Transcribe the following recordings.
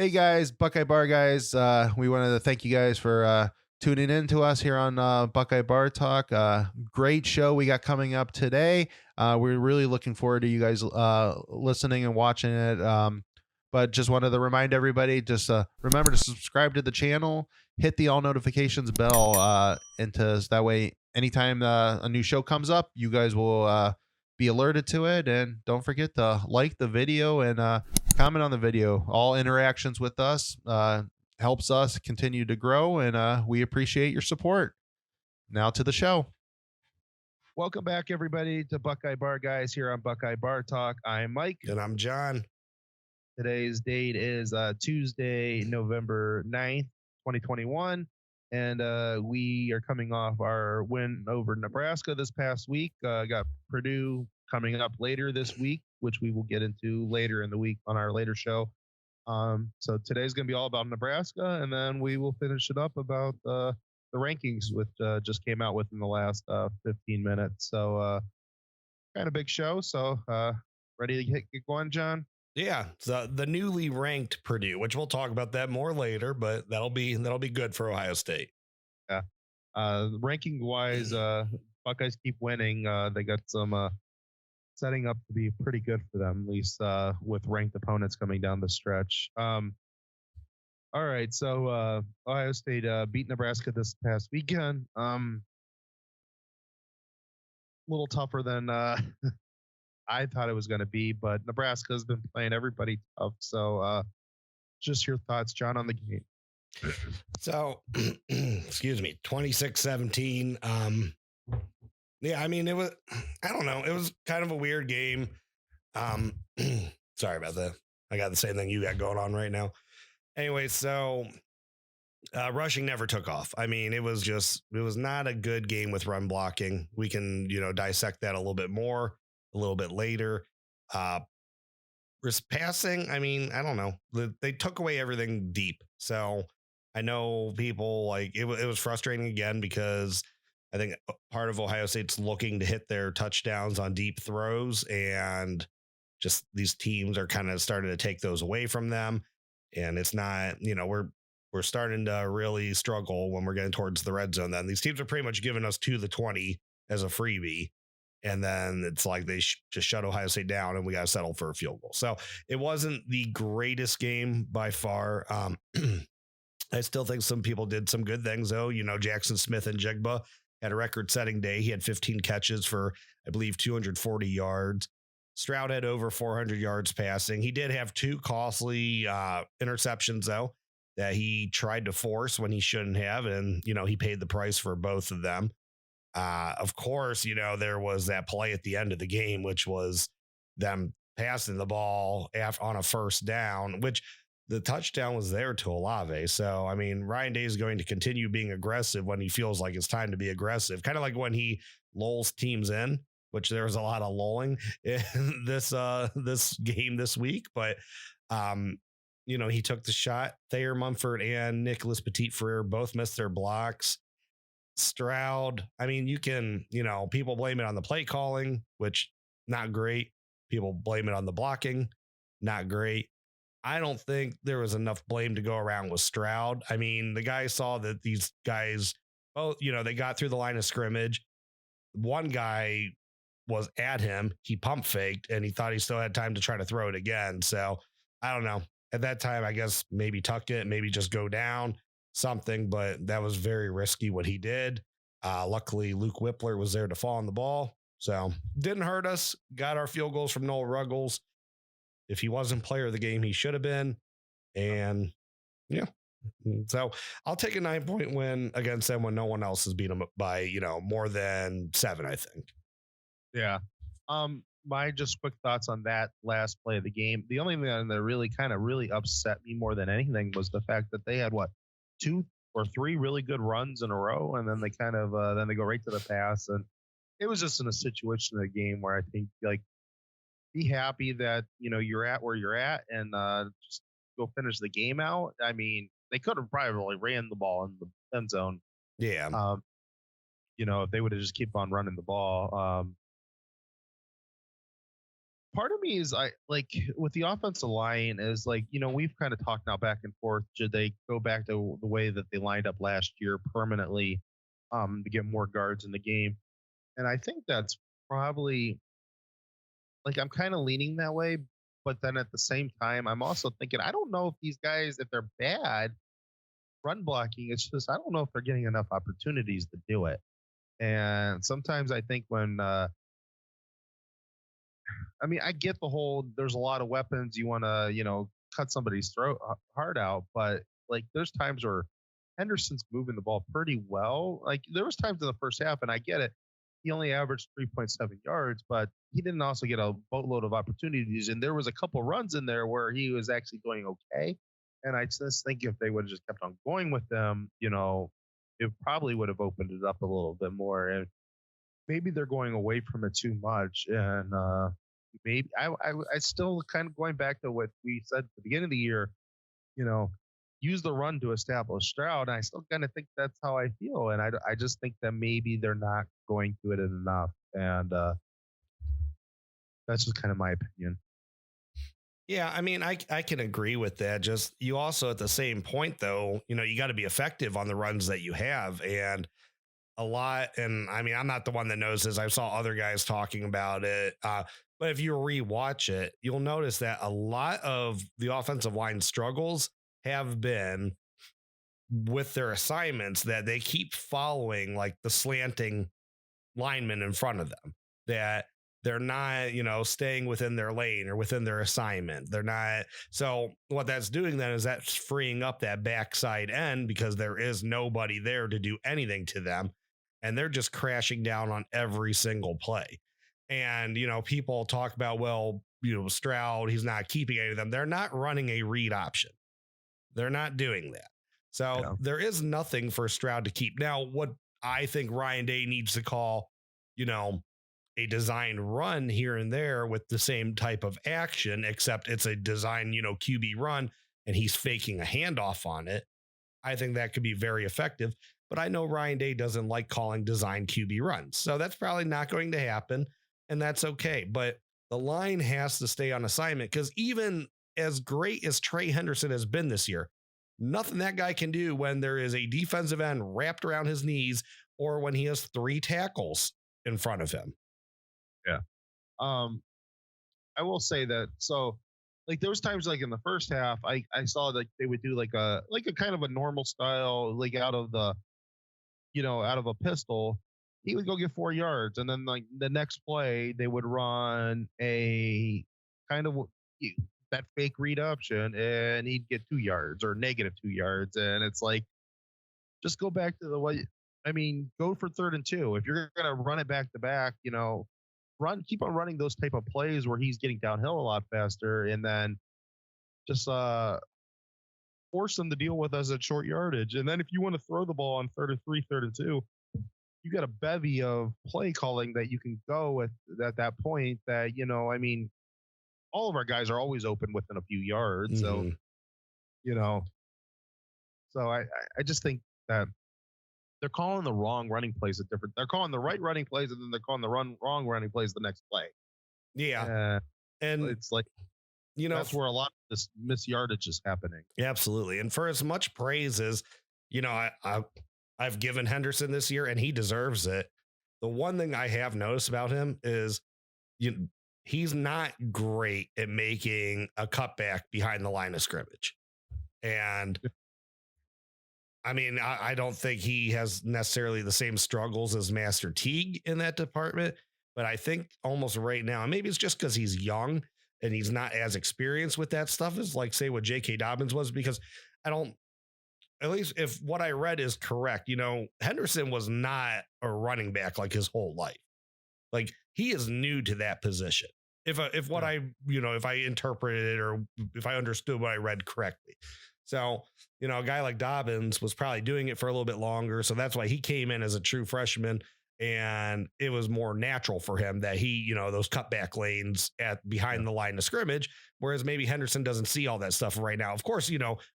Hey guys, Buckeye Bar Guys. We wanted to thank you guys for tuning in to us here on Buckeye Bar Talk. Great show we got coming up today. We're really looking forward to you guys listening and watching it. But just wanted to remind everybody, just remember to subscribe to the channel, hit the all notifications bell, that way anytime a new show comes up, you guys will be alerted to it. And don't forget to like the video and comment on the video. All interactions with us helps us continue to grow, and we appreciate your support. Now to the show. Welcome back, everybody, to Buckeye Bar Guys here on Buckeye Bar Talk. I'm Mike. And I'm John. Today's date is Tuesday, November 9th, 2021. And we are coming off our win over Nebraska this past week. Got Purdue coming up later this week, which we will get into later in the week on our later show. So today's going to be all about Nebraska, and then we will finish it up about the rankings, which just came out within the last 15 minutes. So kind of big show. So ready to get going, John? Yeah, so the newly ranked Purdue, which we'll talk about that more later, but that'll be good for Ohio State. Yeah. Ranking wise, Buckeyes keep winning. They got some setting up to be pretty good for them, at least with ranked opponents coming down the stretch. All right, so Ohio State beat Nebraska this past weekend. A little tougher than I thought it was going to be, but Nebraska has been playing everybody tough. So just your thoughts, John, on the game. So, excuse me, 26-17. Yeah, I mean, I don't know. It was kind of a weird game. Sorry about that. I got the same thing you got going on right now. Anyway, so rushing never took off. I mean, it was not a good game with run blocking. We can, dissect that a little bit more a little bit later. Passing, I mean, I don't know. They took away everything deep. So I know people it was frustrating again because I think part of Ohio State's looking to hit their touchdowns on deep throws, and just these teams are kind of starting to take those away from them. And it's not, we're starting to really struggle when we're getting towards the red zone. Then these teams are pretty much giving us to the 20 as a freebie. And then it's like they just shut Ohio State down and we got to settle for a field goal. So it wasn't the greatest game by far. I still think some people did some good things, though. Jackson Smith and Jigba had a record-setting day. He had 15 catches for, I believe, 240 yards. Stroud had over 400 yards passing. He did have two costly interceptions, though, that he tried to force when he shouldn't have. And, he paid the price for both of them. Of course, there was that play at the end of the game, which was them passing the ball on a first down, which the touchdown was there to Olave. So, I mean, Ryan Day is going to continue being aggressive when he feels like it's time to be aggressive, kind of like when he lulls teams in, which there was a lot of lulling in this game this week. But, he took the shot. Thayer Munford and Nicholas Petit-Frere both missed their blocks. Stroud, I mean, you can, people blame it on the play calling, which not great. People blame it on the blocking, not great. I don't think there was enough blame to go around with Stroud. I mean, the guy saw that these guys, they got through the line of scrimmage. One guy was at him. He pump faked and he thought he still had time to try to throw it again. So I don't know. At that time, I guess maybe tuck it, maybe just go down. Something, but that was very risky what he did. Luckily, Luke Whippler was there to fall on the ball, so didn't hurt us. Got our field goals from Noah Ruggles. If he wasn't player of the game, he should have been. And yeah, so I'll take a 9-point win against them when no one else has beat them by more than 7, I think. Yeah. My just quick thoughts on that last play of the game. The only thing that really upset me more than anything was the fact that they had 2 or 3 really good runs in a row, and then they then they go right to the pass, and it was just in a situation of the game where I think be happy that you're at where you're at and just go finish the game out. I mean, they could have probably ran the ball in the end zone. Yeah. If they would have just keep on running the ball. part of me is I like with the offensive line is like, we've kind of talked now back and forth. Should they go back to the way that they lined up last year permanently to get more guards in the game? And I think that's probably like I'm kind of leaning that way. But then at the same time, I'm also thinking, I don't know if these guys, if they're bad run blocking, it's just, I don't know if they're getting enough opportunities to do it. And sometimes I think when, I get the whole, there's a lot of weapons. You want to, cut somebody's throat heart out. But like, there's times where Henderson's moving the ball pretty well. Like there was times in the first half, and I get it. He only averaged 3.7 yards, but he didn't also get a boatload of opportunities. And there was a couple runs in there where he was actually doing okay. And I just think if they would have just kept on going with them, it probably would have opened it up a little bit more. And maybe they're going away from it too much. And maybe I still kind of going back to what we said at the beginning of the year, use the run to establish Stroud. And I still kind of think that's how I feel. And I just think that maybe they're not going to it enough. And that's just kind of my opinion. Yeah, I mean, I can agree with that. Just you also at the same point, though, you got to be effective on the runs that you have. And a lot. And I mean, I'm not the one that knows this. I saw other guys talking about it. But if you rewatch it, you'll notice that a lot of the offensive line struggles have been with their assignments that they keep following like the slanting linemen in front of them, that they're not, staying within their lane or within their assignment. They're not. So what that's doing then is that's freeing up that backside end because there is nobody there to do anything to them. And they're just crashing down on every single play. And, people talk about, well, Stroud, he's not keeping any of them. They're not running a read option. They're not doing that. So there is nothing for Stroud to keep. Now, what I think Ryan Day needs to call, a design run here and there with the same type of action, except it's a design, QB run, and he's faking a handoff on it. I think that could be very effective, but I know Ryan Day doesn't like calling design QB runs. So that's probably not going to happen, and that's okay. But the line has to stay on assignment because even as great as Trey Henderson has been this year, nothing that guy can do when there is a defensive end wrapped around his knees or when he has 3 tackles in front of him. Yeah. I will say that. So like there was times like in the first half, I saw like they would do like a kind of a normal style, like out of the, out of a pistol, he would go get 4 yards. And then like the next play, they would run a kind of that fake read option and he'd get 2 yards or negative 2 yards. And it's like, just go back to the way, go for 3rd and 2. If you're going to run it back to back, keep on running those type of plays where he's getting downhill a lot faster, and then just force them to deal with us at short yardage. And then if you want to throw the ball on 3rd and 3, 3rd and 2, you got a bevy of play calling that you can go with at that point that, all of our guys are always open within a few yards. Mm-hmm. So, so I just think that they're calling the wrong running plays at different. They're calling the right running plays, and then they're calling the wrong running plays the next play. Yeah, and it's like, that's where a lot of this misyardage is happening. Absolutely, and for as much praise as I've given Henderson this year, and he deserves it. The one thing I have noticed about him is, he's not great at making a cutback behind the line of scrimmage, and. I don't think he has necessarily the same struggles as Master Teague in that department, but I think almost right now, and maybe it's just because he's young and he's not as experienced with that stuff as like say what J.K. Dobbins was, because at least if what I read is correct, Henderson was not a running back like his whole life. Like he is new to that position. If I interpreted it or if I understood what I read correctly. So, a guy like Dobbins was probably doing it for a little bit longer. So that's why he came in as a true freshman, and it was more natural for him that he, those cutback lanes behind the line of scrimmage, whereas maybe Henderson doesn't see all that stuff right now. Of course,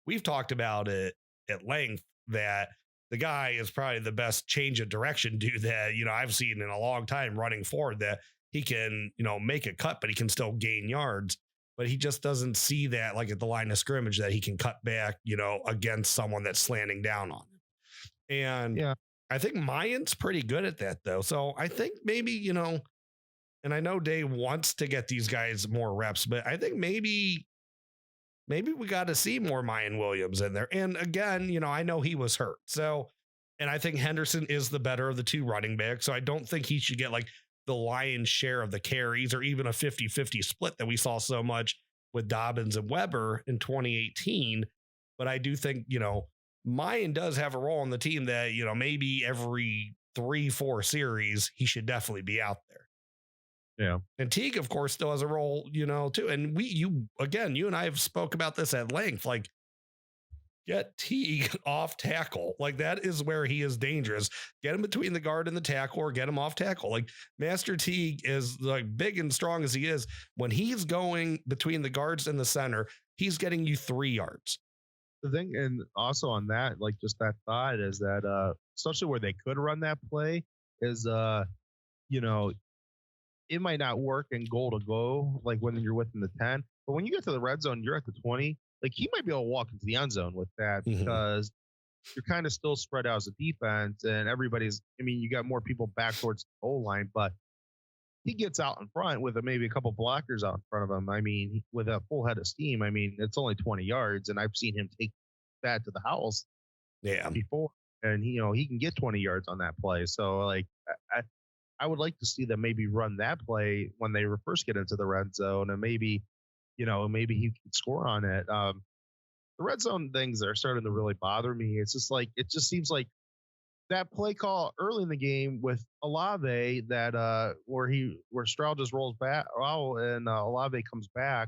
we've talked about it at length that the guy is probably the best change of direction dude that, I've seen in a long time running forward, that he can, make a cut, but he can still gain yards. But he just doesn't see that, like at the line of scrimmage, that he can cut back, against someone that's slanting down on him. And Yeah. I think Mayan's pretty good at that, though. So I think maybe, and I know Dave wants to get these guys more reps, but I think maybe we got to see more Mayan Williams in there. And again, I know he was hurt. So, and I think Henderson is the better of the two running backs. So I don't think he should get like the lion's share of the carries or even a 50-50 split that we saw so much with Dobbins and Weber in 2018. But I do think, Mayan does have a role on the team that, maybe every 3-4 series, he should definitely be out there. Yeah. And Teague, of course, still has a role, too. And you and I have spoke about this at length, like, get Teague off tackle. Like, that is where he is dangerous. Get him between the guard and the tackle, or get him off tackle. Like, Master Teague is like big and strong as he is. When he's going between the guards and the center, he's getting you 3 yards. The thing, and also on that, like just that thought is that, especially where they could run that play is, it might not work in goal to go, like when you're within the 10, but when you get to the red zone, you're at the 20. Like, he might be able to walk into the end zone with that because you're kind of still spread out as a defense, and you got more people back towards the goal line, but he gets out in front with maybe a couple blockers out in front of him. I mean, with a full head of steam, it's only 20 yards, and I've seen him take that to the house before, and he can get 20 yards on that play. So, like, I would like to see them maybe run that play when they first get into the red zone, and maybe he could score on it. The red zone things are starting to really bother me. It's just like, it just seems like that play call early in the game with Olave that where Stroud just rolls back and Olave comes back.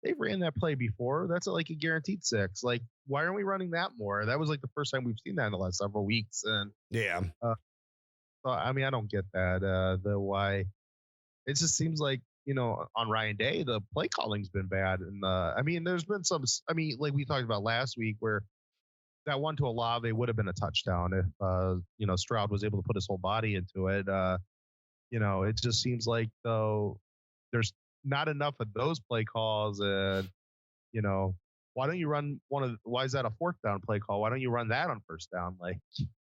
They've ran that play before. That's like a guaranteed 6. Like, why aren't we running that more? That was like the first time we've seen that in the last several weeks. And so, I don't get that. The why. It just seems like, on Ryan Day, the play calling's been bad. And there's been some, like we talked about last week, where that one to Olave would have been a touchdown if, Stroud was able to put his whole body into it. It just seems like, though, there's not enough of those play calls. And, why don't you run why is that a 4th down play call? Why don't you run that on 1st down? Like,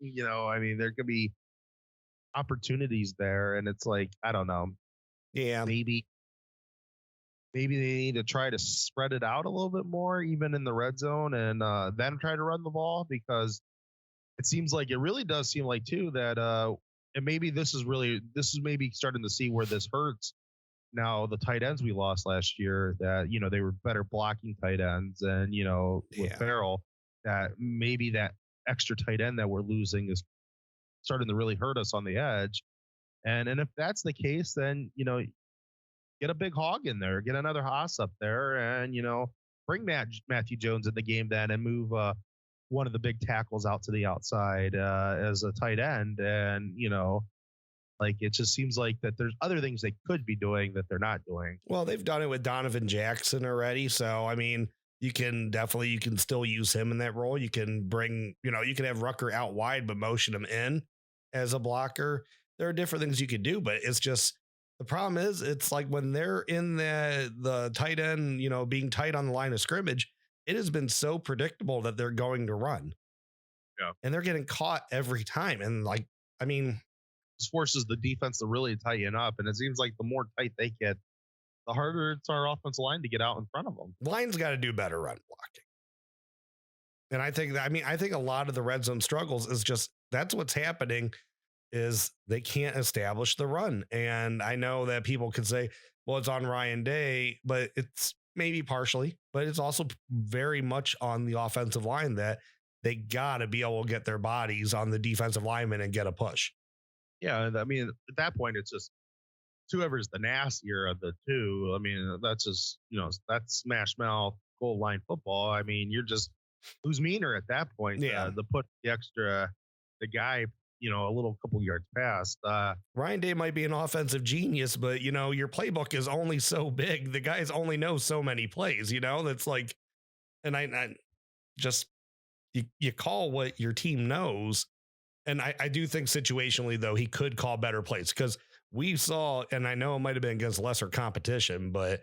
there could be opportunities there. And it's like, I don't know. Yeah. Maybe they need to try to spread it out a little bit more, even in the red zone, and then try to run the ball, because it really does seem like too that and maybe this is maybe starting to see where this hurts. Now, the tight ends we lost last year, that they were better blocking tight ends, and with Farrell, that maybe that extra tight end that we're losing is starting to really hurt us on the edge. And if that's the case, then get a big hog in there, get another Haas up there, and bring Matthew Jones in the game then, and move one of the big tackles out to the outside as a tight end. And like, it just seems like that there's other things they could be doing that they're not doing. Well, they've done it with Donovan Jackson already, so you can still use him in that role. You can bring, you can have Rucker out wide but motion him in as a blocker. There are different things you could do, but it's just, the problem is, it's like when they're in the tight end, being tight on the line of scrimmage, it has been so predictable that they're going to run. Yeah. And they're getting caught every time. And like, this forces the defense to really tighten up. And it seems like the more tight they get, the harder it's our offensive line to get out in front of them. Line's got to do better run blocking. And I think a lot of the red zone struggles is just, that's what's happening, is they can't establish the run. And I know that people could say, well, it's on Ryan Day, but it's maybe partially, but it's also very much on the offensive line, that they got to be able to get their bodies on the defensive lineman and get a push. Yeah. At that point, it's just whoever's the nastier of the two. That's just, that's smash mouth goal line football. You're just, who's meaner at that point? Yeah. The put the guy, a little couple yards past. Ryan Day might be an offensive genius, but your playbook is only so big. The guys only know so many plays, that's like, and I just, you call what your team knows. And I do think situationally, though, he could call better plays, because we saw, and I know it might have been against lesser competition, but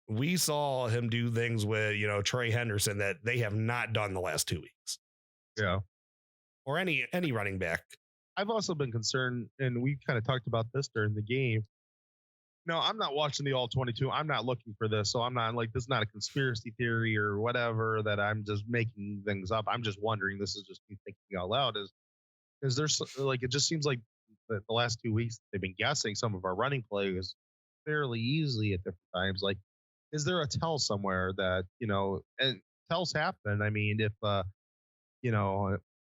we saw him do things with, Trey Henderson that they have not done the last 2 weeks. Yeah. Or any running back. I've also been concerned, and we kind of talked about this during the game. No, I'm not watching the all 22. I'm not looking for this. So I'm not like, this is not a conspiracy theory or whatever that I'm just making things up. I'm just wondering, this is just me thinking out loud, is there like, it just seems like the last 2 weeks they've been guessing some of our running plays fairly easily at different times. Like, is there a tell somewhere that, and tells happen. I mean, if,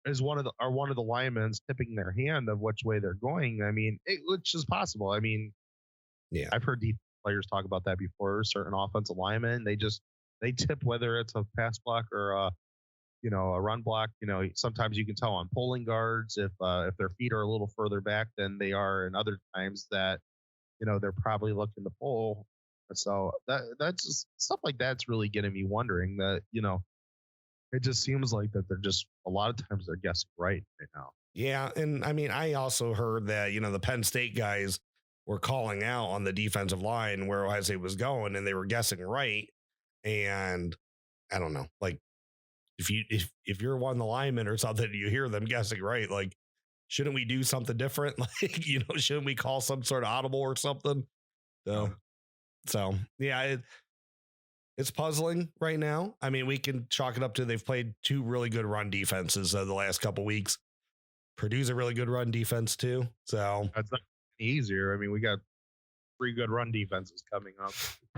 is one of the linemen tipping their hand of which way they're going? I mean, which is possible. I mean, yeah, I've heard deep players talk about that before. Certain offensive linemen, they tip whether it's a pass block or a run block. Sometimes you can tell on pulling guards if their feet are a little further back than they are, and other times that they're probably looking to pull. So that's just stuff like that's really getting me wondering that it just seems like that they're just a lot of times they're guessing right now. Yeah, and I mean, I also heard that the Penn State guys were calling out on the defensive line where Ohio State was going, and they were guessing right. And I don't know, like if you're one of the linemen or something, you hear them guessing right, like shouldn't we do something different? Like shouldn't we call some sort of audible or something? So yeah, it's puzzling right now. I mean, we can chalk it up to they've played two really good run defenses the last couple weeks. Purdue's a really good run defense too. So that's not easier. I mean, we got 3 good run defenses coming up.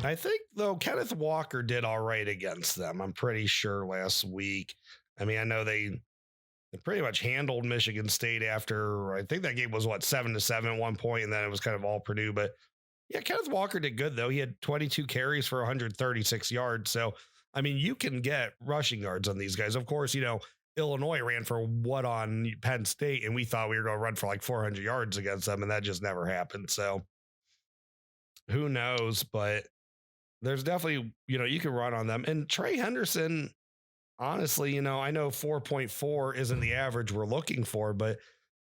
I think though Kenneth Walker did all right against them. I'm pretty sure last week. I mean, I know they pretty much handled Michigan State after, I think that game was 7-7 at one point, and then it was kind of all Purdue. But yeah, Kenneth Walker did good though. He had 22 carries for 136 yards. So, I mean, you can get rushing yards on these guys. Of course, Illinois ran for what on Penn State, and we thought we were going to run for like 400 yards against them, and that just never happened. So who knows? But there's definitely, you can run on them. And Trey Henderson, honestly, I know 4.4 isn't the average we're looking for, but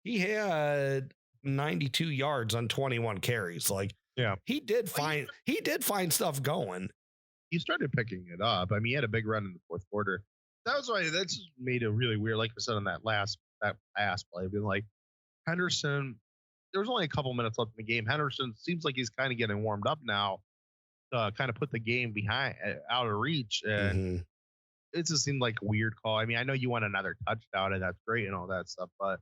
he had 92 yards on 21 carries. Like, yeah, he did find stuff going. He started picking it up. I mean, he had a big run in the fourth quarter. That was why that just made it really weird. Like I said on that pass play, been like Henderson. There was only a couple minutes left in the game. Henderson seems like he's kind of getting warmed up now, to kind of put the game out of reach, and it just seemed like a weird call. I mean, I know you want another touchdown, and that's great and all that stuff, but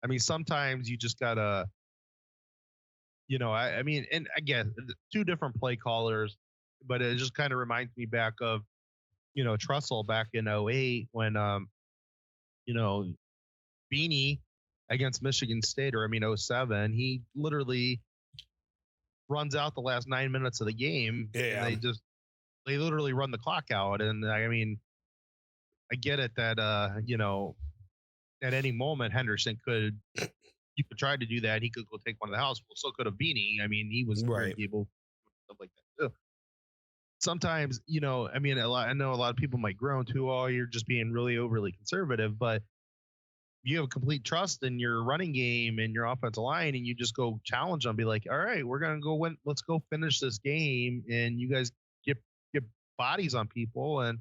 I mean, sometimes you just gotta, I mean, and again, 2 different play callers, but it just kind of reminds me back of, Trussell back in 2008 when, Beanie against Michigan State, or 2007, he literally runs out the last 9 minutes of the game. Yeah. And they literally run the clock out. And I mean, I get it that, at any moment, Henderson you could try to do that. He could go take one of the house. Well, so could have Beanie. I mean, he was right. able to do stuff like that too. Sometimes, I know a lot of people might groan too, oh, you're just being really overly conservative, but you have complete trust in your running game and your offensive line, and you just go challenge them, be like, all right, we're going to go win. Let's go finish this game. And you guys get bodies on people and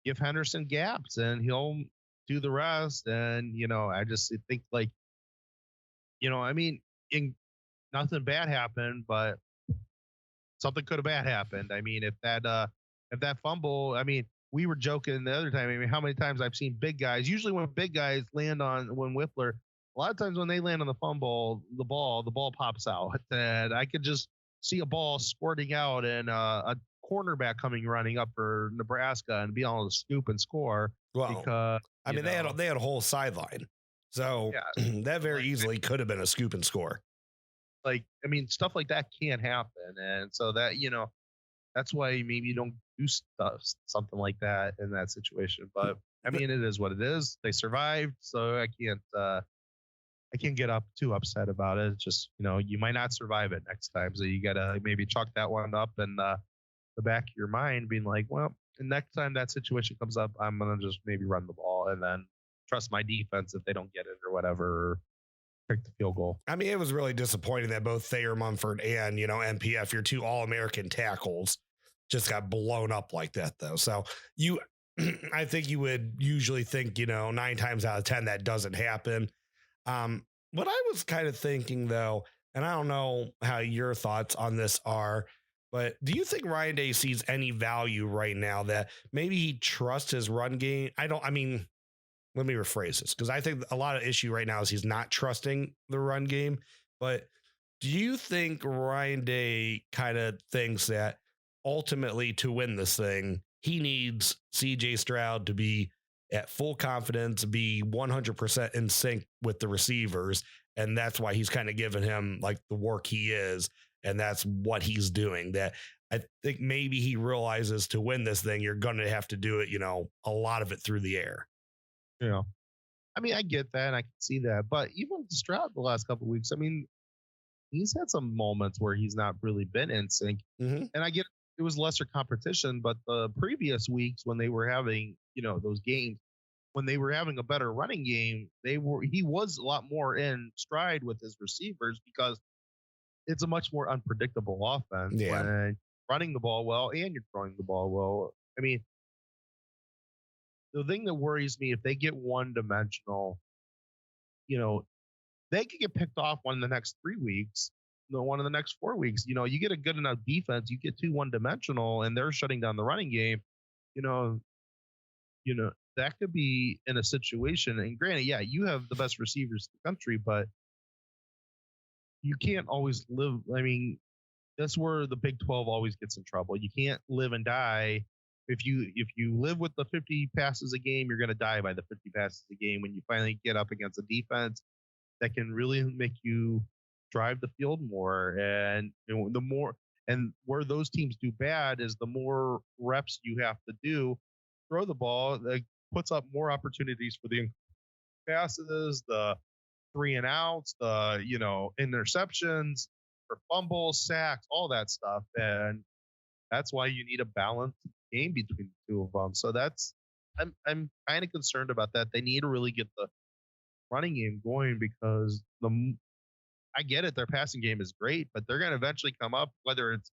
give Henderson gaps, and he'll do the rest. And, I just think like, nothing bad happened, but something could have bad happened. I mean, if that fumble, I mean, we were joking the other time. I mean, how many times I've seen big guys, usually when big guys when Whippler, a lot of times when they land on the fumble, the ball pops out, and I could just see a ball squirting out and a cornerback coming running up for Nebraska and be able to scoop and score. Well, because I mean, they had a whole sideline. So yeah, that very easily could have been a scoop and score. Like, I mean, stuff like that can't happen. And so that, that's why maybe you don't do something like that in that situation. But I mean, it is what it is. They survived. So I can't get too upset about it. It's just, you might not survive it next time. So you got to maybe chalk that one up in the back of your mind, being like, well, the next time that situation comes up, I'm going to just maybe run the ball and then trust my defense if they don't get it or whatever. kick the field goal. I mean, it was really disappointing that both Thayer Mumford and, MPF, your two All-American tackles, just got blown up like that, though. So I think you would usually think, 9 times out of 10 that doesn't happen. What I was kind of thinking, though, and I don't know how your thoughts on this are, but do you think Ryan Day sees any value right now that maybe he trusts his run game? Let me rephrase this, because I think a lot of issue right now is he's not trusting the run game. But do you think Ryan Day kind of thinks that ultimately to win this thing, he needs CJ Stroud to be at full confidence, be 100% in sync with the receivers, and that's why he's kind of given him like the work he is, and that's what he's doing? That I think maybe he realizes to win this thing, you're going to have to do it, a lot of it through the air. Yeah. I mean, I get that. And I can see that. But even Stroud the last couple of weeks, I mean, he's had some moments where he's not really been in sync. Mm-hmm. And I get it was lesser competition, but the previous weeks when they were having, those games, when they were having a better running game, he was a lot more in stride with his receivers because it's a much more unpredictable offense when you're running the ball well and you're throwing the ball well. I mean, the thing that worries me, if they get one-dimensional, they could get picked off one of the next 3 weeks, one of the next 4 weeks. You get a good enough defense, you get too one-dimensional, and they're shutting down the running game. That could be in a situation. And granted, yeah, you have the best receivers in the country, but you can't always live. I mean, that's where the Big 12 always gets in trouble. You can't live and die. If you live with the 50 passes a game, you're going to die by the 50 passes a game when you finally get up against a defense that can really make you drive the field more. And the more, and where those teams do bad is the more reps you have to do, throw the ball, that puts up more opportunities for the passes, the 3 and outs, the interceptions, for fumbles, sacks, all that stuff. And that's why you need a balanced game between the two of them. So I'm kind of concerned about that. They need to really get the running game going because I get it, their passing game is great, but they're going to eventually come up, whether it's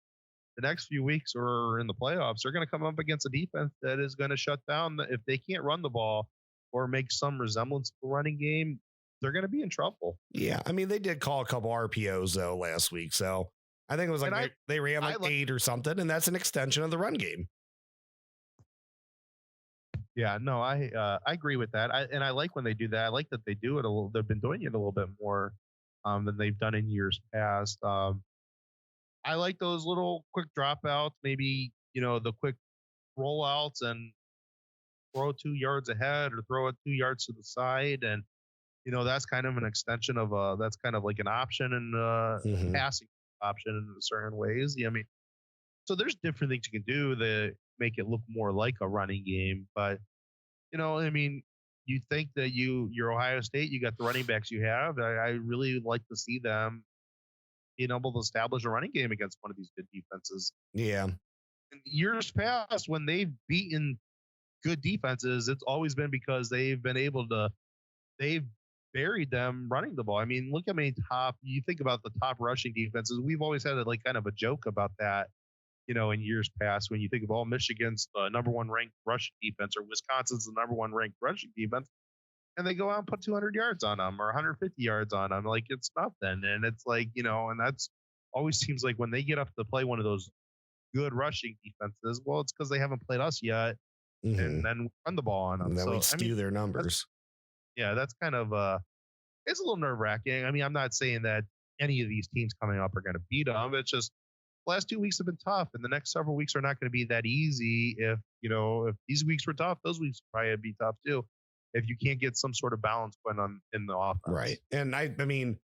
the next few weeks or in the playoffs, they're going to come up against a defense that is going to shut down. If they can't run the ball or make some resemblance to the running game, they're going to be in trouble. Yeah. I mean, they did call a couple RPOs though last week. So I think it was like they ran like 8 or something, and that's an extension of the run game. Yeah, no, I agree with that. I like when they do that. I like that they do it a little. They've been doing it a little bit more than they've done in years past. I like those little quick dropouts, maybe the quick rollouts and throw 2 yards ahead or throw it 2 yards to the side, and that's kind of an extension of that's kind of like an option and passing option in certain ways. Yeah, I mean, so there's different things you can do that make it look more like a running game. But I mean, you think that you're Ohio State, you got the running backs you have. I really like to see them being able to establish a running game against one of these good defenses. Yeah. In years past, when they've beaten good defenses, it's always been because they've buried them running the ball. I mean, look how many you think about the top rushing defenses. We've always had like kind of a joke about that, in years past, when you think of Michigan's the number 1 ranked rushing defense or Wisconsin's the number 1 ranked rushing defense, and they go out and put 200 yards on them or 150 yards on them. Like, it's nothing. And it's like, and that's always seems like when they get up to play one of those good rushing defenses, well, it's because they haven't played us yet. And then run the ball on them. And then so, we skew their numbers. That's kind of it's a little nerve-wracking. I mean, I'm not saying that any of these teams coming up are going to beat them. It's just the last 2 weeks have been tough, and the next several weeks are not going to be that easy. If these weeks were tough, those weeks will probably be tough too. If you can't get some sort of balance going on in the offense, right? And I mean,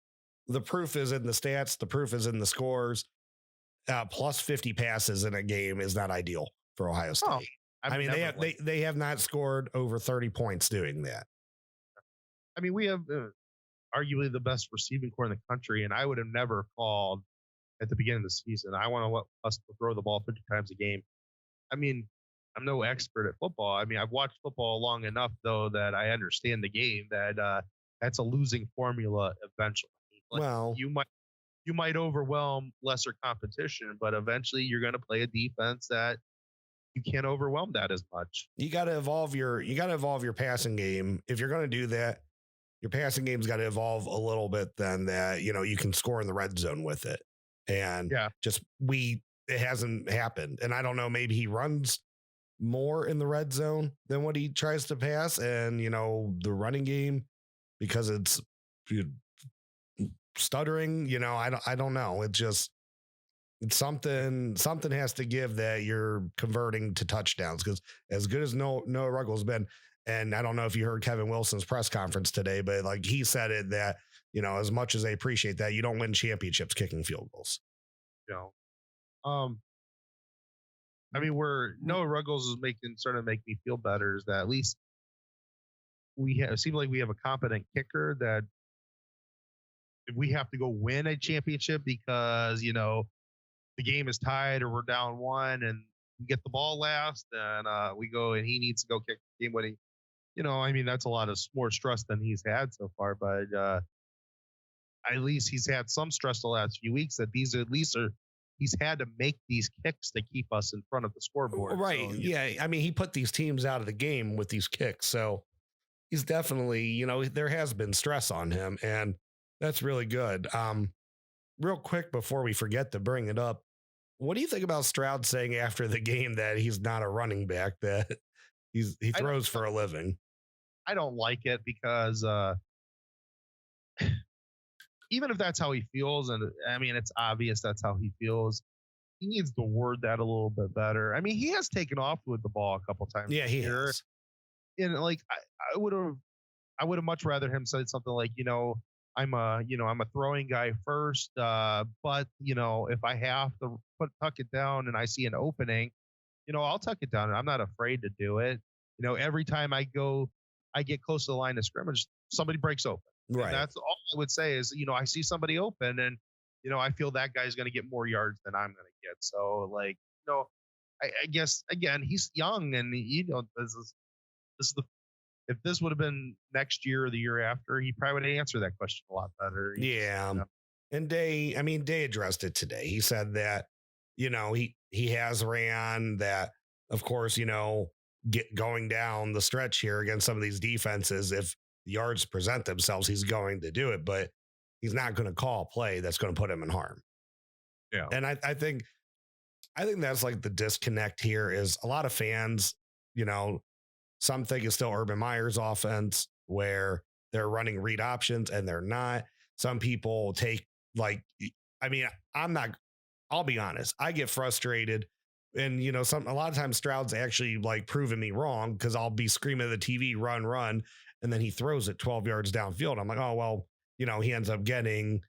the proof is in the stats. The proof is in the scores. Plus 50 passes in a game is not ideal for Ohio State. Oh, I mean, they have not scored over 30 points doing that. I mean, we have arguably the best receiving core in the country, and I would have never called at the beginning of the season, I want to let us throw the ball 50 times a game. I mean, I'm no expert at football. I mean, I've watched football long enough, though, that I understand the game, that that's a losing formula eventually. Like, Well, you might overwhelm lesser competition, but eventually you're going to play a defense that you can't overwhelm that as much. you got to evolve your passing game. If you're going to do that, your passing game's got to evolve a little bit then that, you can score in the red zone with it. And Yeah. it hasn't happened. And I don't know, maybe he runs more in the red zone than what he tries to pass. And, the running game, because it's stuttering, I don't know. It's something has to give that you're converting to touchdowns, because as good as Noah Ruggles been, and I don't know if you heard Kevin Wilson's press conference today, but like he said it that, as much as they appreciate that, you don't win championships kicking field goals. I mean, where Noah Ruggles is starting to make me feel better is that at least it seems like we have a competent kicker that if we have to go win a championship because, the game is tied or we're down 1 and we get the ball last and we go and he needs to go kick the game winning. I mean, that's a lot of more stress than he's had so far, but at least he's had some stress the last few weeks that these at least he's had to make these kicks to keep us in front of the scoreboard. Right. So, yeah. I mean, he put these teams out of the game with these kicks. So he's definitely, there has been stress on him, and that's really good. Real quick before we forget to bring it up, what do you think about Stroud saying after the game that he's not a running back, that he throws for a living? I don't like it because even if that's how he feels, and I mean, it's obvious that's how he feels, he needs to word that a little bit better. I mean, he has taken off with the ball a couple times. Yeah, he has. And like, I would have much rather him say something like, I'm a throwing guy first, but if I have to tuck it down and I see an opening, I'll tuck it down and I'm not afraid to do it. Every time I get close to the line of scrimmage, somebody breaks open. Right. And that's all I would say is, I see somebody open and, I feel that guy's going to get more yards than I'm going to get. So like, I guess again, he's young and this is if this would have been next year or the year after, he probably would have answered that question a lot better. Yeah. And Day addressed it today. He said that, he has ran that, of course, going down the stretch here against some of these defenses, if the yards present themselves, he's going to do it, but he's not going to call a play that's going to put him in harm. Yeah. And I think that's like the disconnect here is a lot of fans, some think it's still Urban Meyer's offense where they're running read options and they're not. Some people take I'll be honest. I get frustrated and, a lot of times Stroud's actually like proving me wrong because I'll be screaming at the TV, run. And then he throws it 12 yards downfield. I'm like, oh, well, he ends up getting,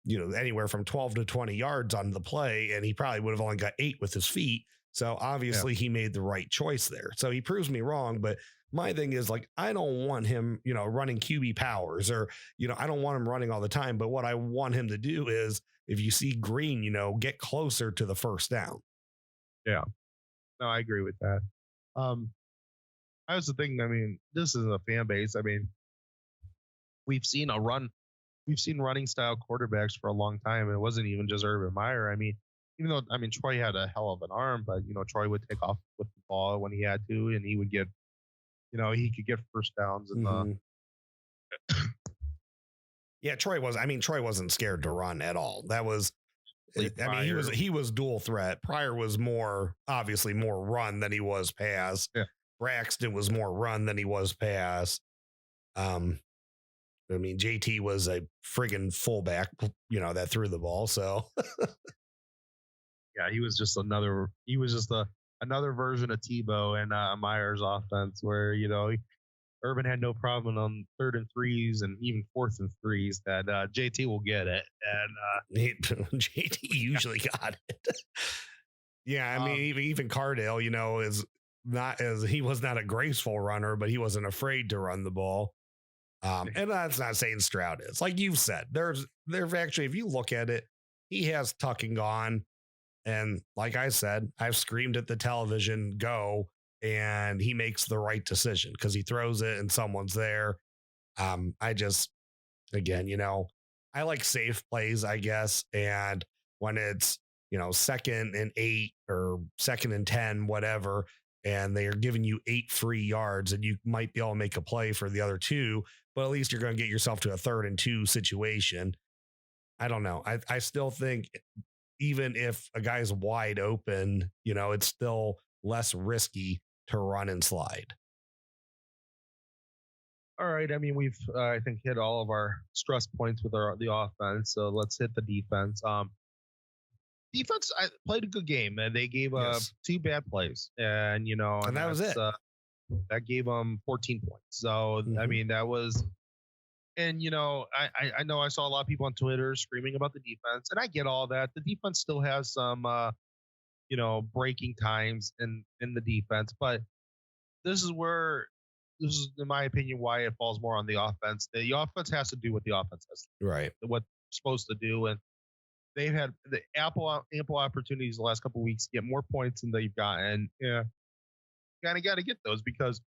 anywhere from 12 to 20 yards on the play. And he probably would have only got 8 with his feet. So obviously he made the right choice there. So he proves me wrong. But my thing is like, I don't want him, running QB powers or, I don't want him running all the time. But what I want him to do is if you see green, get closer to the first down. Yeah, no, I agree with that. That was the thing. I mean, this is a fan base. I mean, we've seen running style quarterbacks for a long time. It wasn't even just Urban Meyer. I mean, even though, Troy had a hell of an arm, but, Troy would take off with the ball when he had to, and he would get, he could get first downs. And yeah, Troy wasn't scared to run at all. That was, he was dual threat. Pryor was obviously more run than he was pass. Yeah. Braxton was more run than he was pass. JT was a friggin' fullback, that threw the ball. So yeah, he was just another version of Tebow and Meyer's offense where, Urban had no problem on 3rd and 3s and even 4th and 3s that JT will get it. And JT usually got it. Yeah. Even Cardale, is not as he was not a graceful runner, but he wasn't afraid to run the ball. And that's not saying Stroud is, like you've said, there's actually, if you look at it, he has tucking gone. And like I said, I've screamed at the television, go, and he makes the right decision because he throws it and someone's there. again, I like safe plays, I guess. And when it's, 2nd and 8 or 2nd and 10, whatever, and they are giving you 8 free yards and you might be able to make a play for the other 2, but at least you're going to get yourself to a 3rd and 2 situation. I don't know. I still think even if a guy's wide open, it's still less risky to run and slide. All right. I mean, we've I think hit all of our stress points with the offense. So let's hit the defense. Defense played a good game, and they gave Yes. 2 bad plays, and And that was it. That gave them 14 points. So I Mhm. mean, that was, and I know I saw a lot of people on Twitter screaming about the defense, and I get all that. The defense still has some breaking times in the defense, but this is in my opinion why it falls more on the offense. The offense has to do what the offense has, Right. what it's supposed to do, and they've had the ample opportunities the last couple of weeks to get more points than they've gotten. Yeah, kind of got to get those, because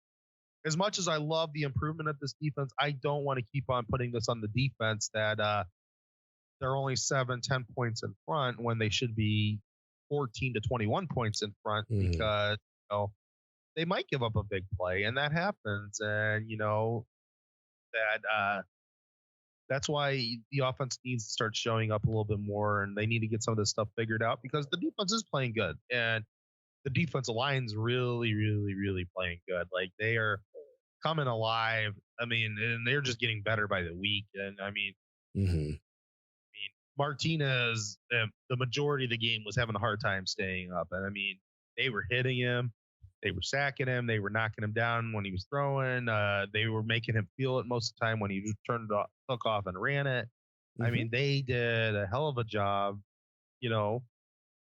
as much as I love the improvement of this defense, I don't want to keep on putting this on the defense that they're only 7-10 points in front when they should be 14 to 21 points in front, Mhm. because they might give up a big play, and that happens, and that that's why the offense needs to start showing up a little bit more, and they need to get some of this stuff figured out, because the defense is playing good, and the defensive line's really, really, really playing good. Like, they are coming alive. I mean, and they're just getting better by the week. And I mean, Mhm. Martinez, the majority of the game was having a hard time staying up. And I mean, they were hitting him, they were sacking him, they were knocking him down when he was throwing. They were making him feel it most of the time when he just took off and ran it. I Mhm. mean, they did a hell of a job,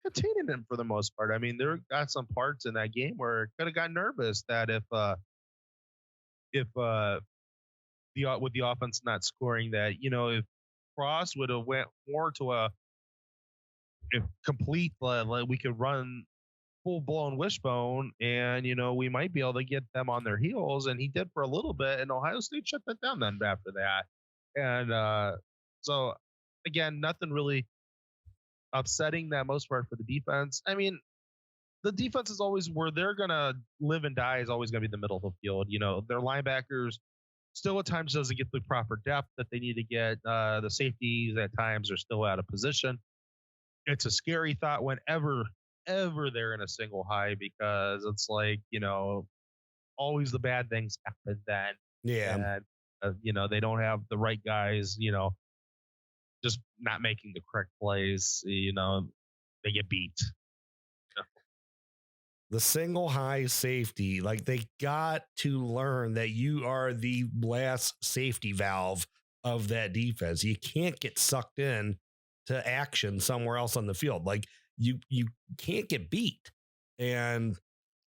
containing him for the most part. I mean, there got some parts in that game where could have got nervous that if with the offense not scoring, that if Cross would have went more to a if complete, like we could run full blown wishbone, and we might be able to get them on their heels, and he did for a little bit, and Ohio State shut that down then after that. And so again, nothing really upsetting that most part for the defense. I mean, the defense is always where they're gonna live and die, is always gonna be the middle of the field. Their linebackers still at times doesn't get the proper depth that they need to get. The safeties at times are still out of position. It's a scary thought whenever ever they're in a single high, because it's like, always the bad things happen then. Yeah. And they don't have the right guys, just not making the correct plays, they get beat. The single high safety, like, they got to learn that you are the last safety valve of that defense. You can't get sucked in to action somewhere else on the field. Like, you can't get beat. And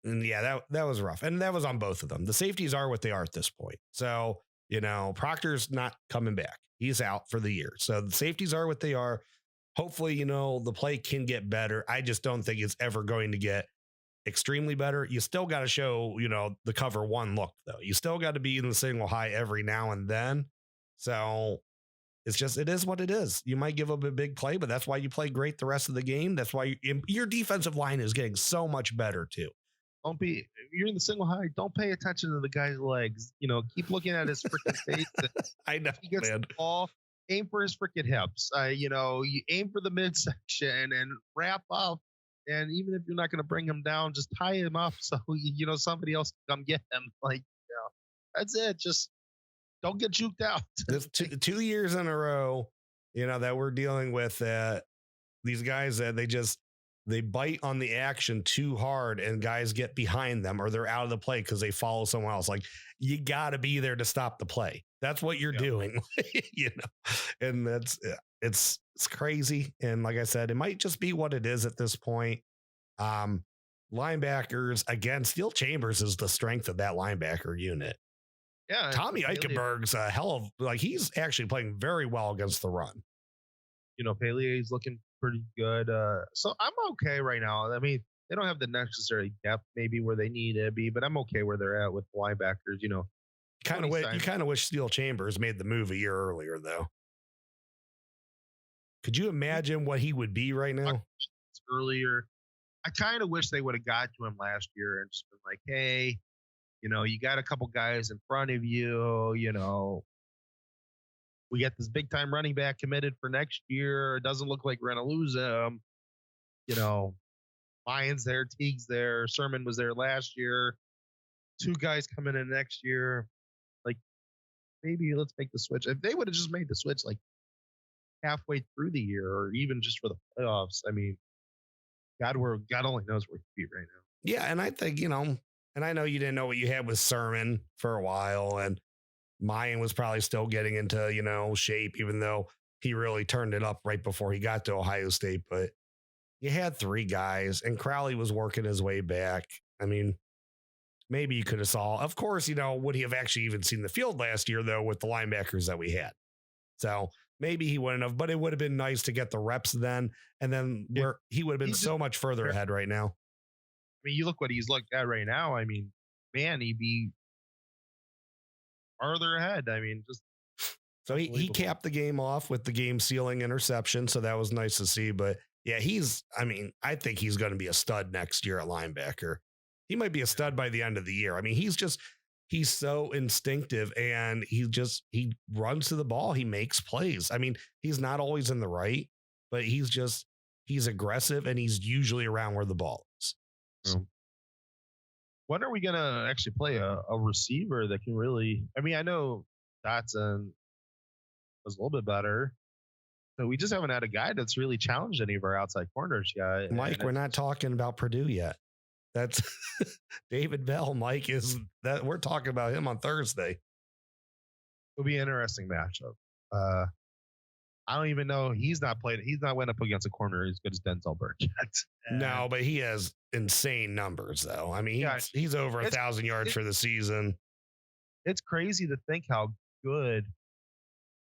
yeah, that was rough. And that was on both of them. The safeties are what they are at this point. So, Proctor's not coming back. He's out for the year. So the safeties are what they are. Hopefully, the play can get better. I just don't think it's ever going to get extremely better. You still got to show, the cover one look, though. You still got to be in the single high every now and then. So it is what it is. You might give up a big play, but that's why you play great the rest of the game. That's why your defensive line is getting so much better too. You're in the single high, don't pay attention to the guy's legs. Keep looking at his freaking face. I know, he gets man. the ball, aim for his freaking hips. You aim for the midsection and wrap up. And even if you're not going to bring him down, just tie him up so somebody else can come get him. Like, that's it. Just don't get juked out. This 2 years in a row, that we're dealing with these guys that they bite on the action too hard, and guys get behind them or they're out of the play because they follow someone else. Like, you got to be there to stop the play. That's what you're doing, and it's crazy. And like I said, it might just be what it is at this point. Linebackers, again, Steel Chambers is the strength of that linebacker unit. Yeah. Tommy Eichenberg's a hell of, he's actually playing very well against the run. Pelier's looking pretty good. So I'm okay right now. I mean, they don't have the necessary depth maybe where they need to be, but I'm okay where they're at with linebackers. You kind of wish Steel Chambers made the move a year earlier, though. Could you imagine what he would be right now? Earlier, I kind of wish they would have got to him last year and just been like, hey, you got a couple guys in front of you, we got this big time running back committed for next year. It doesn't look like we're going to lose him. Lyons there, Teague's there, Sermon was there last year. 2 guys coming in next year. Like, maybe let's make the switch. If they would have just made the switch like halfway through the year or even just for the playoffs, I mean, God only knows where he'd be right now. Yeah, and I think, and I know you didn't know what you had with Sermon for a while, and Mayan was probably still getting into, shape, even though he really turned it up right before he got to Ohio State. But you had 3 guys, and Crowley was working his way back. I mean, maybe you could have saw. Of course, would he have actually even seen the field last year, though, with the linebackers that we had? So maybe he wouldn't have, but it would have been nice to get the reps then. And then where he would have been so much further ahead right now. I mean, you look what he's looked at right now. I mean, man, he'd be farther ahead. I mean, just so he capped the game off with the game sealing interception. So that was nice to see. But yeah, I think he's going to be a stud next year at linebacker. He might be a stud by the end of the year. I mean, he's so instinctive and he runs to the ball. He makes plays. I mean, he's not always in the right, but he's aggressive and he's usually around where the ball is. When are we going to actually play a receiver that can really, I mean, I know Dotson was a little bit better, but we just haven't had a guy that's really challenged any of our outside corners yet. Mike, we're not talking about Purdue yet. That's David Bell. Mike we're talking about him on Thursday. It'll be an interesting matchup. I don't even know. He's not went up against a corner as good as Denzel Burke yet. No, but he has insane numbers though. I mean, he's over 1,000 yards for the season. It's crazy to think how good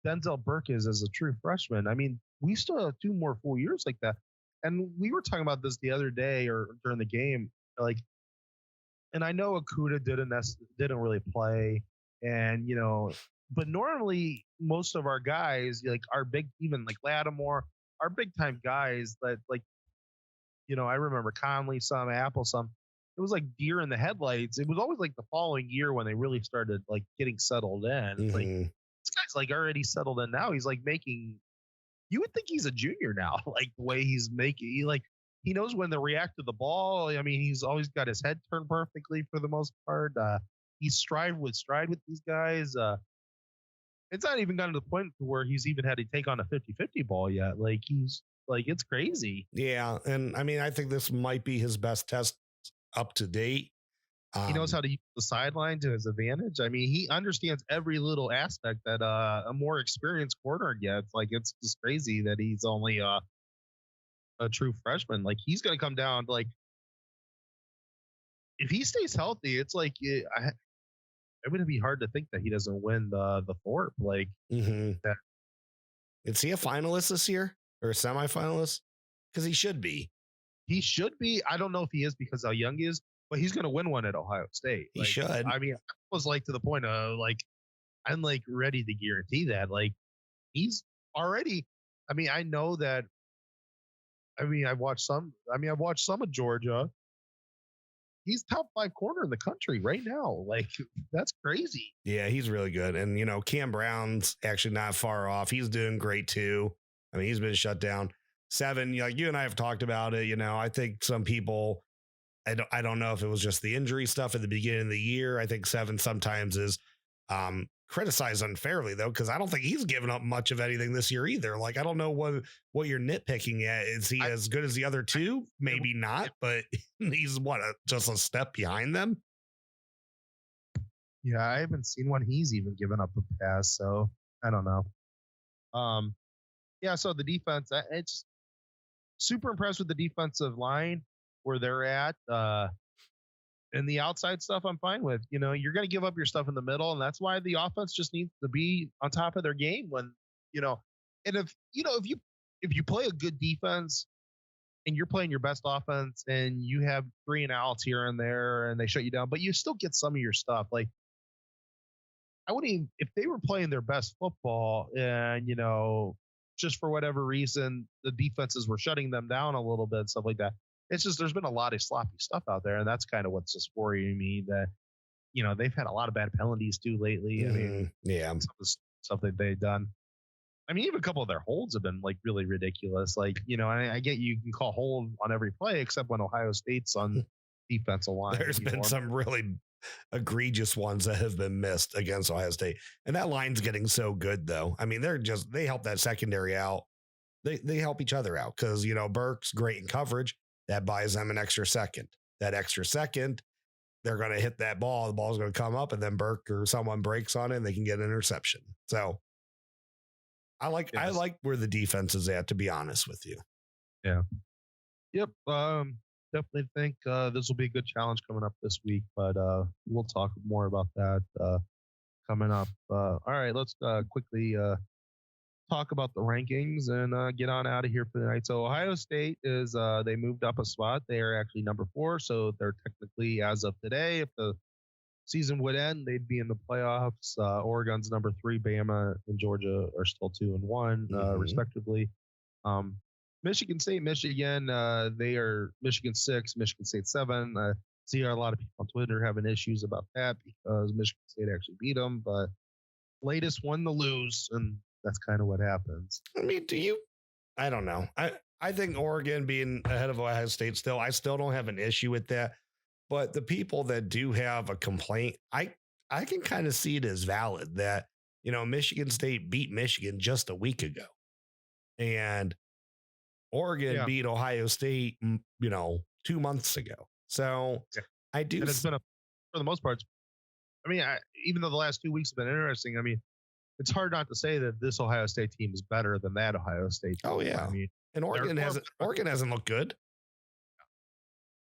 Denzel Burke is as a true freshman. I mean, we still have 2 more full years like that. And we were talking about this the other day or during the game. Like, and I know Okuda didn't really play, and but normally most of our guys, like our big, even like Lattimore, our big time guys that I remember Conley, some Apple, some. It was like deer in the headlights. It was always like the following year when they really started like getting settled in. It's like this guy's like already settled in now. He's like making. You would think he's a junior now, like the way he's making. He knows when to react to the ball. I mean, he's always got his head turned perfectly for the most part. He's stride with these guys. It's not even gotten to the point where he's even had to take on a 50-50 ball yet. Like it's crazy. Yeah. And I mean, I think this might be his best test up to date. He knows how to use the sideline to his advantage. I mean, he understands every little aspect that a more experienced corner gets. Like, it's just crazy that he's only a true freshman. Like, he's going to come down. Like, if he stays healthy, it's like it would be hard to think that he doesn't win the Thorpe. Like, that. Is he a finalist this year or a semifinalist? Because he should be. He should be. I don't know if he is because how young he is. But he's going to win one at Ohio State. He should. I mean, I was like to the point of like, I'm like ready to guarantee that. Like, he's already. I mean, I know that. I mean, I've watched some of Georgia. He's top 5 corner in the country right now. Like, that's crazy. Yeah, he's really good. And, Cam Brown's actually not far off. He's doing great too. I mean, he's been shut down. 7, like you and I have talked about it. I think some people. I don't know if it was just the injury stuff at the beginning of the year. I think 7 sometimes is criticized unfairly, though, because I don't think he's given up much of anything this year either. Like, I don't know what you're nitpicking at. Is he as good as the other 2? Maybe not, but he's just a step behind them. Yeah, I haven't seen one he's even given up a pass, so I don't know. Yeah, so the defense, it's super impressed with the defensive line. Where they're at, and the outside stuff I'm fine with. You're going to give up your stuff in the middle, and that's why the offense just needs to be on top of their game when, and if you play a good defense and you're playing your best offense and you have 3 and outs here and there and they shut you down, but you still get some of your stuff. Like, I wouldn't even, if they were playing their best football and, just for whatever reason, the defenses were shutting them down a little bit, stuff like that. It's just, there's been a lot of sloppy stuff out there. And that's kind of what's just worrying me that, they've had a lot of bad penalties too lately. I mean, yeah, some of the stuff that they've done. I mean, even a couple of their holds have been like really ridiculous. Like, I get you can call hold on every play except when Ohio State's on defensive line. There's been some really egregious ones that have been missed against Ohio State. And that line's getting so good, though. I mean, they help that secondary out. They help each other out because, Burke's great in coverage. That buys them an extra second. That extra second, they're going to hit that ball. The ball's going to come up, and then Burke or someone breaks on it, and they can get an interception. So I like where the defense is at, to be honest with you. Yeah. Yep. Definitely think this will be a good challenge coming up this week, but we'll talk more about that coming up. All right, let's quickly talk about the rankings and get on out of here for the night. So Ohio State is they moved up a spot. They are actually number 4, so they're technically, as of today, if the season would end, they'd be in the playoffs. Oregon's number 3. Bama and Georgia are still 2 and 1, respectively. Michigan State, Michigan, they are Michigan 6, Michigan State 7. See a lot of people on Twitter having issues about that because Michigan State actually beat them, but latest one to lose, and that's kind of what happens. I mean, I don't know. I think Oregon being ahead of Ohio State I still don't have an issue with that. But the people that do have a complaint, I can kind of see it as valid that, Michigan State beat Michigan just a week ago. And Oregon beat Ohio State, 2 months ago. So I do. And it's been for the most part, I mean, even though the last 2 weeks have been interesting, I mean, it's hard not to say that this Ohio State team is better than that Ohio State team. Oh, yeah. I mean, and Oregon hasn't looked good.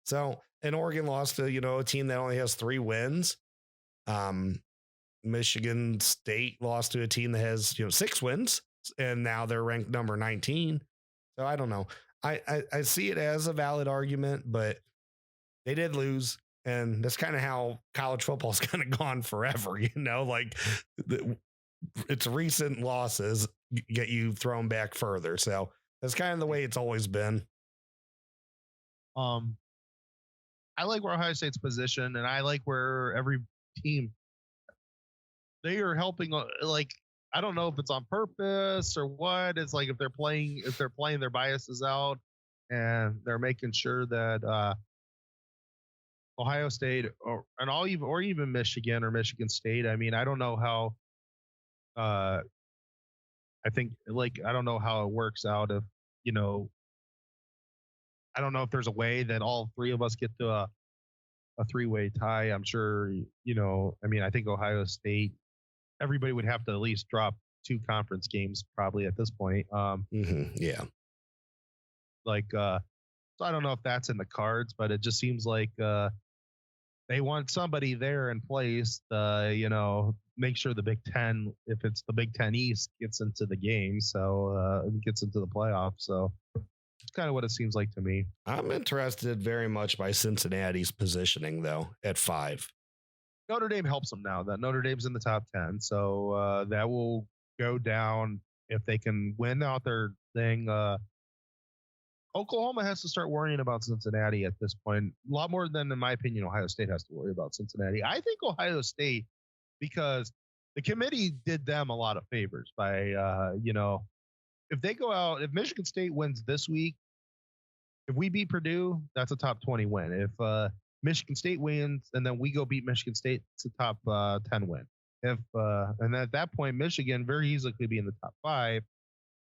So, and Oregon lost to, a team that only has 3 wins. Michigan State lost to a team that has, 6 wins, and now they're ranked number 19. So I don't know. I see it as a valid argument, but they did lose. And that's kind of how college football's kind of gone forever, like it's recent losses get you thrown back further. So that's kind of the way it's always been. I like where Ohio State's position, and I like where every team, they are helping. Like, I don't know if it's on purpose or what. It's like if they're playing their biases out, and they're making sure that Ohio State or even Michigan or Michigan State. I mean, I don't know how. I think I don't know how it works out if I don't know if there's a way that all 3 of us get to a 3-way tie. I'm sure, I mean, I think Ohio State, everybody would have to at least drop 2 conference games probably at this point. Yeah. So I don't know if that's in the cards, but it just seems like they want somebody there in place to, make sure the Big Ten, if it's the Big Ten East, gets into the game. So gets into the playoffs. So it's kind of what it seems like to me. I'm interested very much by Cincinnati's positioning, though, at 5. Notre Dame helps them now. That Notre Dame's in the top 10. So that will go down if they can win out their thing. Oklahoma has to start worrying about Cincinnati at this point. A lot more than, in my opinion, Ohio State has to worry about Cincinnati. I think Ohio State, because the committee did them a lot of favors by, if they go out, if Michigan State wins this week, if we beat Purdue, that's a top 20 win. If Michigan State wins and then we go beat Michigan State, it's a top 10 win. And at that point, Michigan very easily could be in the top 5.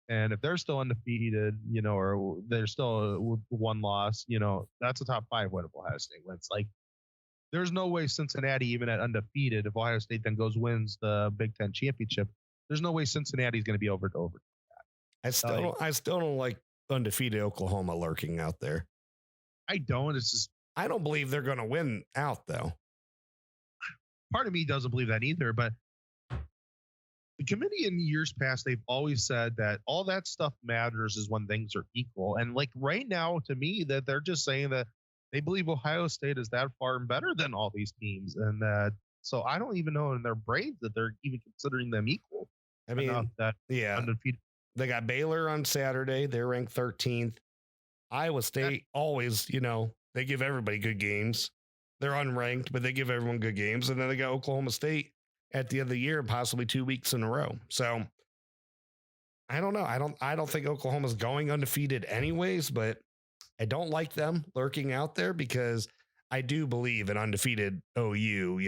And if they're still undefeated, or they're still 1 loss, that's a top 5 win if Ohio State wins. Like, there's no way Cincinnati, even at undefeated, if Ohio State then wins the Big Ten championship, there's no way Cincinnati's going to be over to over. I still don't like undefeated Oklahoma lurking out there. I don't. It's just, I don't believe they're going to win out, though. Part of me doesn't believe that either, but the committee in years past, they've always said that all that stuff matters is when things are equal. And like right now, to me, that they're just saying that they believe Ohio State is that far and better than all these teams, and that So I don't even know in their brains that they're even considering them equal. I mean, that yeah, undefeated. they got Baylor on Saturday. They're ranked 13th. Iowa State always, they give everybody good games. They're unranked, but they give everyone good games. And then they got Oklahoma State at the end of the year, possibly 2 weeks in a row. So I don't know. I don't think Oklahoma's going undefeated anyways, but I don't like them lurking out there because I do believe an undefeated OU,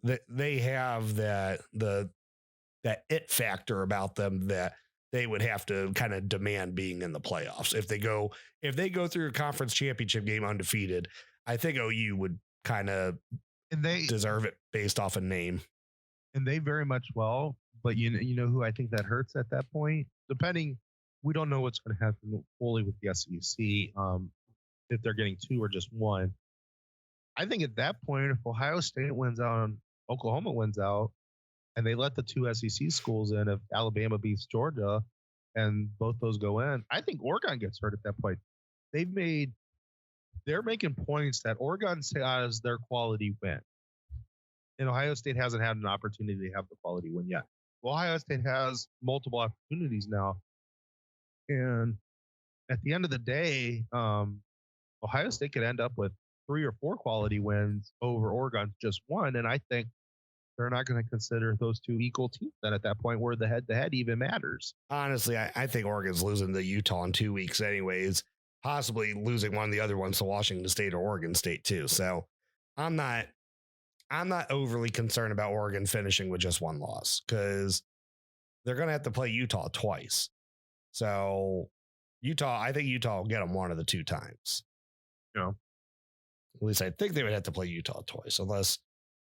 that they have that it factor about them that they would have to kind of demand being in the playoffs. If they go through a conference championship game undefeated, I think OU would kind of deserve it based off a name. And they very much will. But you know who I think that hurts at that point? We don't know what's going to happen fully with the SEC, if they're getting 2 or just 1. I think at that point, if Ohio State wins out and Oklahoma wins out, and they let the 2 SEC schools in, if Alabama beats Georgia and both those go in, I think Oregon gets hurt at that point. They're making points that Oregon has their quality win. And Ohio State hasn't had an opportunity to have the quality win yet. Ohio State has multiple opportunities now. And at the end of the day, Ohio State could end up with 3 or 4 quality wins over Oregon's just 1. And I think they're not going to consider those 2 equal teams then at that point where the head-to-head even matters. Honestly, I think Oregon's losing to Utah in 2 weeks anyways, possibly losing one of the other ones to Washington State or Oregon State too. So I'm not overly concerned about Oregon finishing with just 1 loss because they're going to have to play Utah twice. So I think Utah will get them 1 of the 2 times. Yeah. At least I think they would have to play Utah twice, unless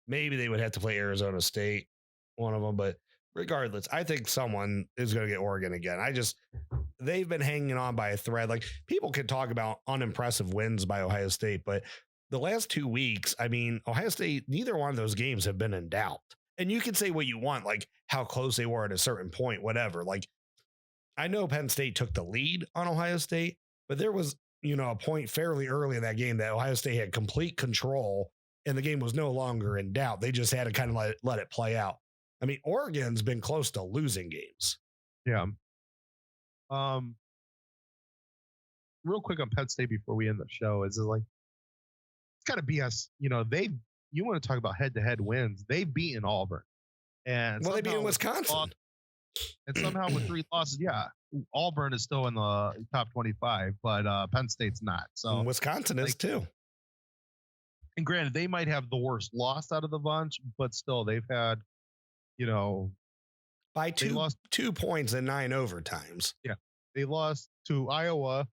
maybe they would have to play Arizona State, one of them. But regardless, I think someone is going to get Oregon again. They've been hanging on by a thread. Like, people can talk about unimpressive wins by Ohio State, but the last 2 weeks, I mean, Ohio State, neither one of those games have been in doubt. And you can say what you want, like how close they were at a certain point, whatever. Like, I know Penn State took the lead on Ohio State, but there was, a point fairly early in that game that Ohio State had complete control and the game was no longer in doubt. They just had to kind of let it play out. I mean, Oregon's been close to losing games. Yeah. Real quick on Penn State before we end the show, it's kind of BS. You want to talk about head-to-head wins? They've beaten Auburn, and they beat Wisconsin, and somehow with 3 losses, yeah, Auburn is still in the top 25, but Penn State's not. So Wisconsin is too. And granted, they might have the worst loss out of the bunch, but still, they've had, by 2 points in 9 overtimes. Yeah, they lost to Iowa,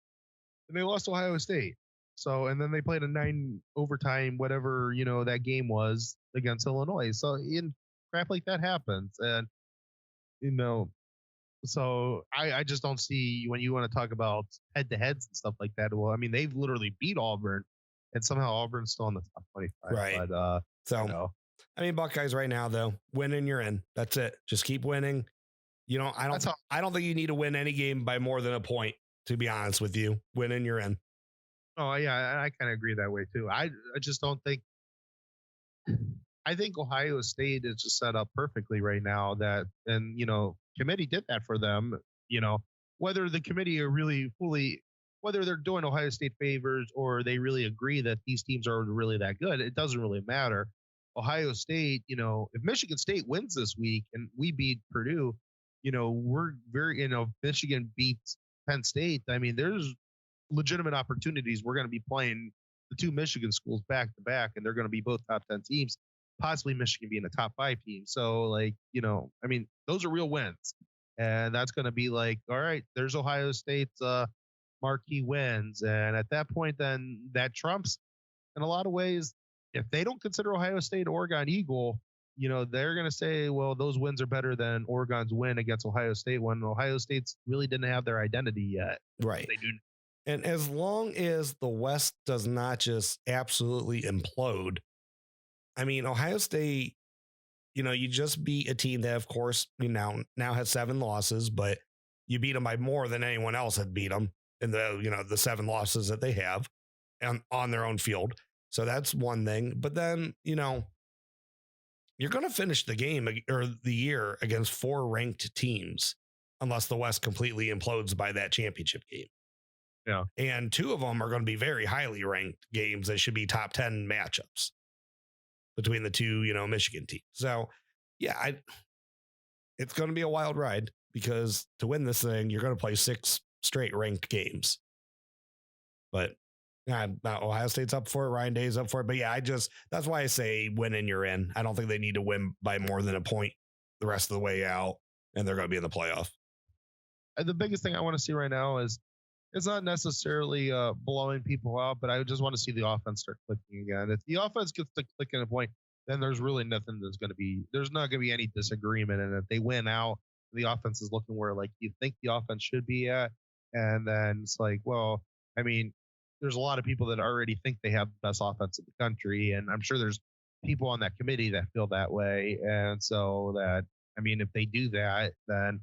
and they lost to Ohio State. So, and then they played a 9 overtime, whatever, that game was against Illinois. So crap like that happens. And, so I just don't see when you want to talk about head-to-heads and stuff like that. Well, I mean, they've literally beat Auburn, and somehow Auburn's still in the top 25. Right. But, I mean, Buckeyes right now, though, winning, you're in. That's it. Just keep winning. I don't think you need to win any game by more than a point, to be honest with you. Winning, you're in. Oh, yeah, I kind of agree that way, too. I just don't think – I think Ohio State is just set up perfectly right now that – and, committee did that for them. Whether the committee are really fully – whether they're doing Ohio State favors or they really agree that these teams are really that good, it doesn't really matter. Ohio State, if Michigan State wins this week and we beat Purdue, we're very – Michigan beats Penn State. I mean, there's – legitimate opportunities. We're going to be playing the 2 Michigan schools back to back, and they're going to be both top 10 teams, possibly Michigan being a top 5 team. So, I mean, those are real wins. And that's going to be all right, there's Ohio State's marquee wins. And at that point, then that trumps, in a lot of ways, if they don't consider Ohio State Oregon Eagle, they're going to say, well, those wins are better than Oregon's win against Ohio State when Ohio State's really didn't have their identity yet. Right. They do. And as long as the West does not just absolutely implode, I mean, Ohio State, you just beat a team that, of course, now has 7 losses, but you beat them by more than anyone else had beat them in the 7 losses that they have on their own field. So that's one thing. But then, you're going to finish the game or the year against 4 ranked teams, unless the West completely implodes by that championship game. Yeah. And 2 of them are going to be very highly ranked games that should be top 10 matchups between the 2, Michigan teams. So, yeah, it's going to be a wild ride, because to win this thing, you're going to play 6 straight ranked games. But Ohio State's up for it. Ryan Day's up for it. But yeah, that's why I say win and you're in. I don't think they need to win by more than a point the rest of the way out, and they're going to be in the playoff. The biggest thing I want to see right now is it's not necessarily blowing people out, but I just want to see the offense start clicking again. If the offense gets to clicking a point, then there's really nothing there's not going to be any disagreement. And if they win out, the offense is looking where like you think the offense should be at. And then it's like, well, I mean, there's a lot of people that already think they have the best offense in the country. And I'm sure there's people on that committee that feel that way. And so if they do that, then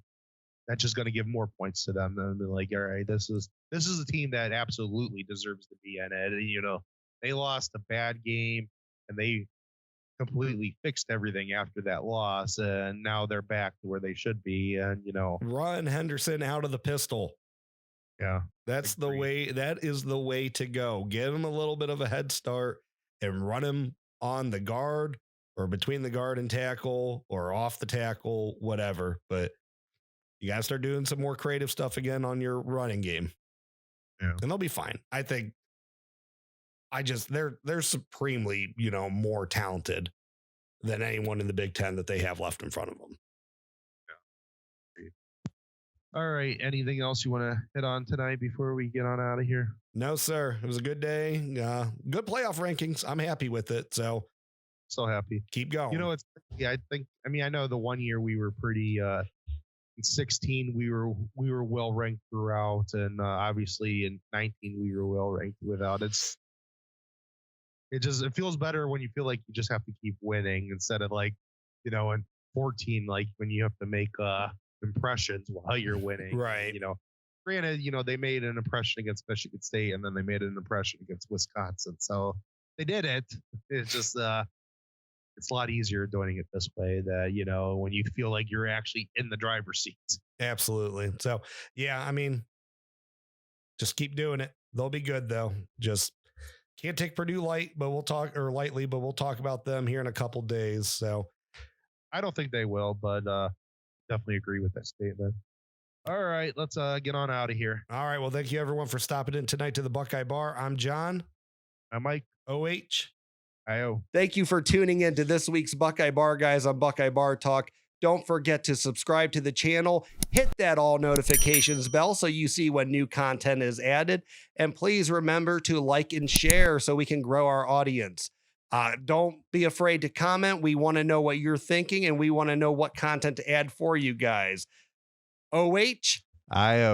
that's just going to give more points to them. And be like, all right, this is a team that absolutely deserves to be in it. They lost a bad game and they completely fixed everything after that loss. And now they're back to where they should be. And, run Henderson out of the pistol. Yeah, that's the way. That is the way to go. Give him a little bit of a head start and run him on the guard or between the guard and tackle or off the tackle, whatever. But you got to start doing some more creative stuff again on your running game. Yeah. And they'll be fine. I think they're supremely, more talented than anyone in the Big Ten that they have left in front of them. All right. Anything else you want to hit on tonight before we get on out of here? No, sir. It was a good day. Good playoff rankings. I'm happy with it. So happy. Keep going. I know the one year we were pretty, in 16, we were well ranked throughout. And obviously in 19, we were well ranked without. It feels better when you feel like you just have to keep winning instead of like, in 14, like when you have to make, impressions while you're winning, right? Granted, they made an impression against Michigan State and then they made an impression against Wisconsin, so they did it. It's just it's a lot easier doing it this way, that when you feel like you're actually in the driver's seat. Absolutely. So yeah, just keep doing it. They'll be good though. Just can't take Purdue lightly, but we'll talk about them here in a couple days. So I don't think they will, but definitely agree with that statement. All right, let's get on out of here. All right, well, thank you everyone for stopping in tonight to the Buckeye Bar. I'm John. I'm Mike. OH. IO. Thank you for tuning in to this week's Buckeye Bar Guys on Buckeye Bar Talk. Don't forget to subscribe to the channel, hit that all notifications bell so you see when new content is added, and please remember to like and share so we can grow our audience. Don't be afraid to comment. We want to know what you're thinking, and we want to know what content to add for you guys. OH. IO.